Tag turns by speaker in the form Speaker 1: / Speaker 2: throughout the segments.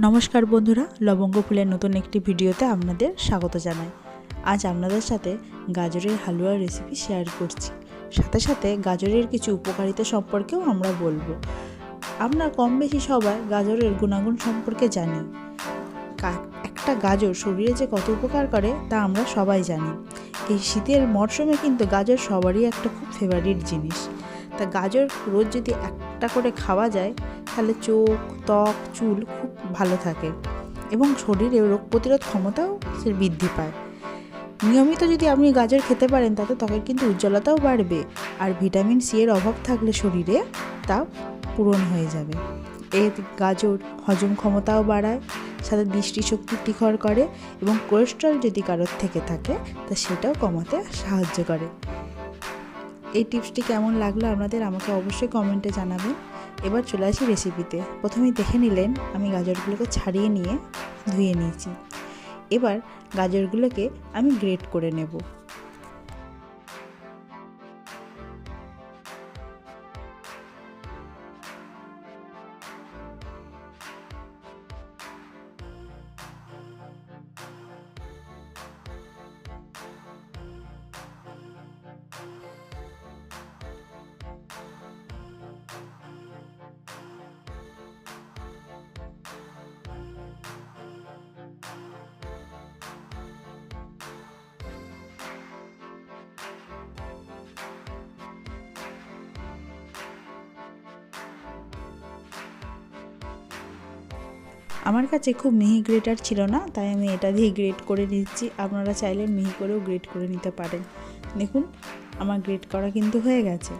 Speaker 1: নমস্কার বন্ধুরা, লবঙ্গ ফুলের নতুন একটি ভিডিওতে আপনাদের স্বাগত জানাই। আজ আপনাদের সাথে গাজরের হালুয়ার রেসিপি শেয়ার করছি। সাথে সাথে গাজরের কিছু উপকারিতা সম্পর্কেও আমরা বলবো। আমরা কম বেশি সবাই গাজরের গুণাগুণ সম্পর্কে জানি। একটা গাজর শরীরে যে কত উপকার করে তা আমরা সবাই জানি। এই শীতের মরশুমে কিন্তু গাজর সবারই একটা খুব ফেভারিট জিনিস। তা গাজর রোজ যদি একটা করে খাওয়া যায় তাহলে চোখ, ত্বক, চুল খুব ভালো থাকে এবং শরীরে রোগ প্রতিরোধ ক্ষমতাও বৃদ্ধি পায়। নিয়মিত যদি আপনি গাজর খেতে পারেন তাতে ত্বকের কিন্তু উজ্জ্বলতাও বাড়বে, আর ভিটামিন সি এর অভাব থাকলে শরীরে তা পূরণ হয়ে যাবে। এর গাজর হজম ক্ষমতাও বাড়ায়, সাথে দৃষ্টিশক্তি তীখর করে এবং কোলেস্ট্রল যদি কারোর থেকে থাকে তা সেটাও কমাতে সাহায্য করে। এই টিপসটি কেমন লাগলো আপনাদের আমাকে অবশ্যই কমেন্টে জানাবেন। এবার চলে আসি রেসিপিতে। প্রথমেই দেখে নিলেন আমি গাজরগুলোকে ছাড়িয়ে নিয়ে ধুয়ে নিয়েছি। এবার গাজরগুলোকে আমি গ্রেট করে নেব। আমার কাছে খুব মিহি গ্রেটার ছিল না, তাই আমি এটা দিয়ে গ্রেট করে নিচ্ছি। আপনারা চাইলে মিহি করেও গ্রেট করে নিতে পারেন। দেখুন আমার গ্রেট করা কিন্তু হয়ে গেছে।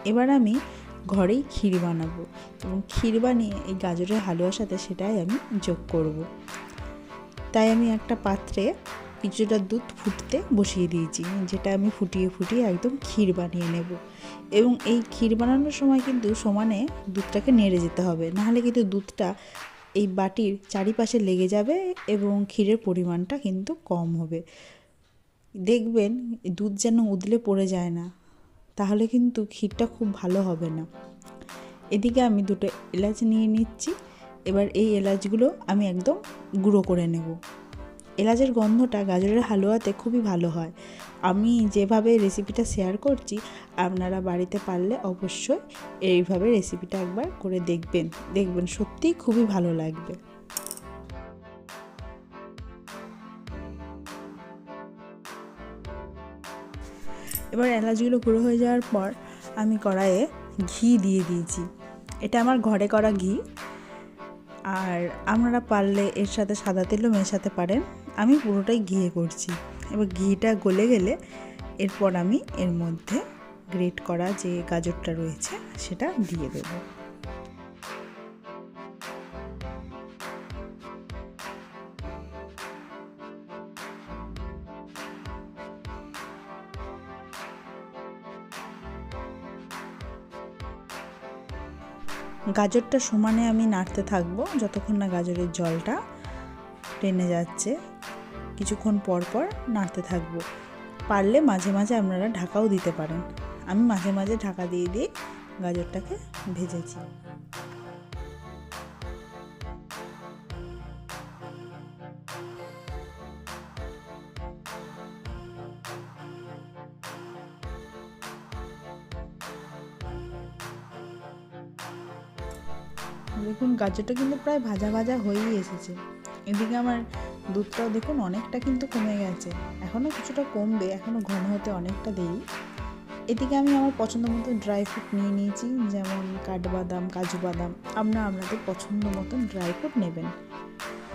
Speaker 1: এবার আমি ঘরেই ক্ষীর বানাবো এবং ক্ষীর বানিয়ে এই গাজরের হালুয়ার সাথে সেটাই আমি যোগ করব। তাই আমি একটা পাত্রে কিছুটা দুধ ফুটতে বসিয়ে দিয়েছি, যেটা আমি ফুটিয়ে ফুটিয়ে একদম ক্ষীর বানিয়ে নেব। এবং এই ক্ষীর বানানোর সময় কিন্তু সমানে দুধটাকে নেড়ে যেতে হবে, নাহলে কিন্তু দুধটা এই বাটির চারিপাশে লেগে যাবে এবং ক্ষীরের পরিমাণটা কিন্তু কম হবে। দেখবেন দুধ যেন উদলে পড়ে যায় না, তাহলে কিন্তু ক্ষীরটা খুব ভালো হবে না। এদিকে আমি দুটো এলাচ নিয়ে নিচ্ছি। এবার এই এলাচগুলো আমি একদম গুঁড়ো করে নেব। এলাচের গন্ধটা গাজরের হালুয়াতে খুবই ভালো হয়। আমি যেভাবে রেসিপিটা শেয়ার করছি আপনারা বাড়িতে পারলে অবশ্যই এইভাবে রেসিপিটা একবার করে দেখবেন সত্যিই খুবই ভালো লাগবে। এবার এলাচগুলো গুঁড়ো হয়ে যাওয়ার পর আমি কড়াইয়ে ঘি দিয়ে দিয়েছি। এটা আমার ঘরে করা ঘি, আর আপনারা পারলে এর সাথে সাদা তেলও মেশাতে পারেন। আমি পুরোটাই ঘিয়ে করছি। এবার ঘিটা গলে গেলে এরপর আমি এর মধ্যে গ্রেট করা যে গাজরটা রয়েছে সেটা দিয়ে দেব। গাজরটা সমানে আমি নাড়তে থাকবো যতক্ষণ না গাজরের জলটা টেনে যাচ্ছে। কিছুক্ষণ পর পর নাড়তে থাকবো। পারলে মাঝে মাঝে আপনারা ঢাকাও দিতে পারেন। আমি মাঝে মাঝে ঢাকা দিয়ে দিয়ে গাজরটাকে ভেজেছি। দেখুন গাজরটা কিন্তু প্রায় ভাজা ভাজা হয়েই এসেছে। এদিকে আমার দুধটাও দেখুন অনেকটা কিন্তু কমে গেছে, এখনও কিছুটা কমবে, এখনও ঘন হতে অনেকটা দেরি। এদিকে আমি আমার পছন্দ মতো ড্রাই ফ্রুট নিয়ে নিয়েছি, যেমন কাঠবাদাম, কাজু বাদাম। আপনাদের পছন্দ মতন ড্রাই ফ্রুট নেবেন।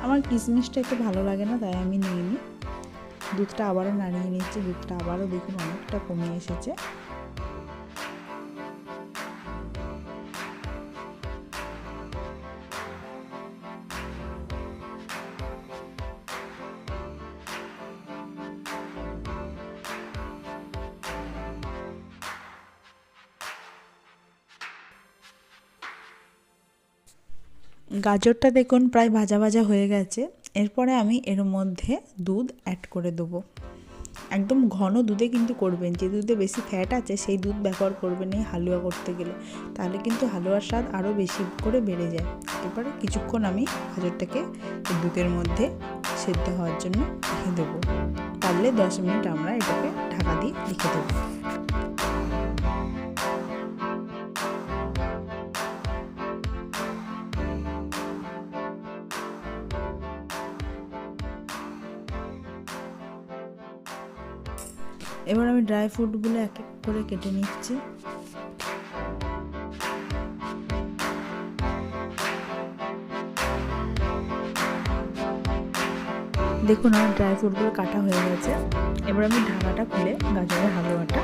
Speaker 1: আমার কিশমিশটা একটু ভালো লাগে না, তাই আমি নিইনি। দুধটা আবারও নাড়িয়ে নিচ্ছি। দুধটা আবারও দেখুন অনেকটা কমে এসেছে। গাজরটা দেখুন প্রায় ভাজা ভাজা হয়ে গেছে। এরপরে আমি এর মধ্যে দুধ অ্যাড করে দেবো। একদম ঘন দুধে কিন্তু করবেন, যে দুধে বেশি ফ্যাট আছে সেই দুধ ব্যবহার করবেন এই হালুয়া করতে গেলে, তাহলে কিন্তু হালুয়ার স্বাদ আরও বেশি করে বেড়ে যায়। এরপরে কিছুক্ষণ আমি গাজরটাকে দুধের মধ্যে সেদ্ধ হওয়ার জন্য রেখে দেবো। পারলে 10 মিনিট আমরা এটাকে ঢাকা দিয়ে রেখে দেবো। এবার আমি ড্রাই ফ্রুটগুলো এক এক করে কেটে নিচ্ছি। দেখুন আমার ড্রাই ফ্রুটগুলো কাটা হয়ে গেছে। এবার আমি ঢাকাটা খুলে গাজরের হালুয়াটা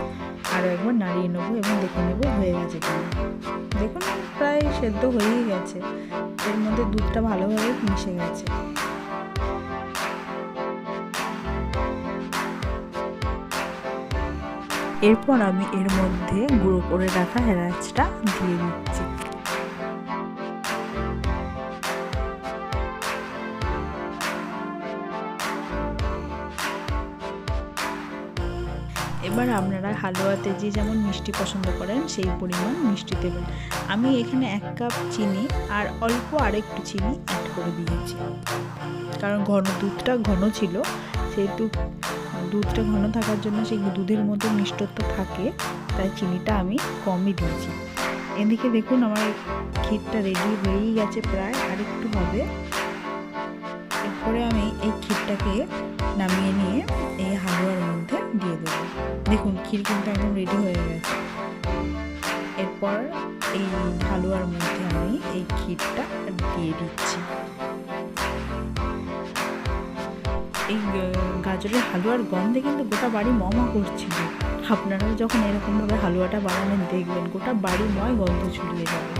Speaker 1: আরও একবার নাড়িয়ে নেবো এবং দেখে নেবো হয়ে গেছে কিনা। দেখুন প্রায় সেদ্ধ হয়েই গেছে, এর মধ্যে দুধটা ভালোভাবে মিশে গেছে। এরপর আমি এর মধ্যে গুঁড়ো করে রাখা এলাচটা দিয়ে দিচ্ছি। এবার আপনারা হালুয়াতে যে যেমন মিষ্টি পছন্দ করেন সেই পরিমাণ মিষ্টি দেবেন। আমি এখানে 1 কাপ চিনি আর অল্প আরেকটু চিনি অ্যাড করে দিয়েছি, কারণ দুধটা ঘন ছিল, সেহেতু দুধটা ঘন থাকার জন্য সেই দুধের মধ্যে মিষ্টত্ব থাকে, তাই চিনিটা আমি কমই দিয়েছি। এদিকে দেখুন আমার ক্ষীরটা রেডি হয়েই গেছে, প্রায় আরেকটু হবে। এরপরে আমি এই ক্ষীরটাকে নামিয়ে নিয়ে এই হালুয়ার মধ্যে দিয়ে দেবো। দেখুন ক্ষীর কিন্তু একদম রেডি হয়ে গেছে। এরপর এই হালুয়ার মধ্যে আমি এই ক্ষীরটা দিয়ে দিচ্ছি। এই গাজরের হালুয়ার গন্ধে কিন্তু গোটা বাড়ি মমা করছিল। আপনারাও যখন এরকমভাবে হালুয়াটা বানাবেন দেখবেন গোটা বাড়িময় গন্ধ ছড়িয়ে যাবে।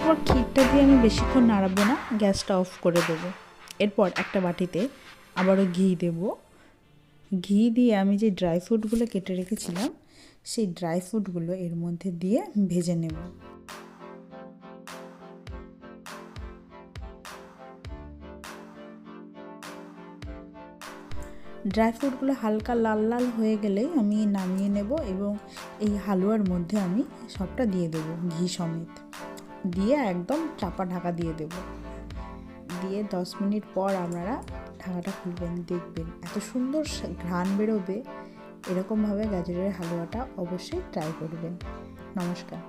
Speaker 1: এবার ক্ষীরটা দিয়ে আমি বেশিক্ষণ নাড়াবো না, গ্যাসটা অফ করে দেবো। এরপর একটা বাটিতে আবারও ঘি দেব। ঘি দিয়ে আমি যে ড্রাই ফ্রুটগুলো কেটে রেখেছিলাম সেই ড্রাই ফ্রুটগুলো এর মধ্যে দিয়ে ভেজে নেব। ড্রাই ফ্রুটগুলো হালকা লাল লাল হয়ে গেলেই আমি নামিয়ে নেব এবং এই হালুয়ার মধ্যে আমি সবটা দিয়ে দেবো ঘি সমেত, দিয়ে একদম চাপা ঢাকা দিয়ে দেব। দিয়ে 10 মিনিট পর আপনারা ঢাকাটা খুলবেন, দেখবেন এত সুন্দর ঘ্রাণ বেরোবে। এরকমভাবে গাজরের হালুয়াটা অবশ্যই ট্রাই করবেন। নমস্কার।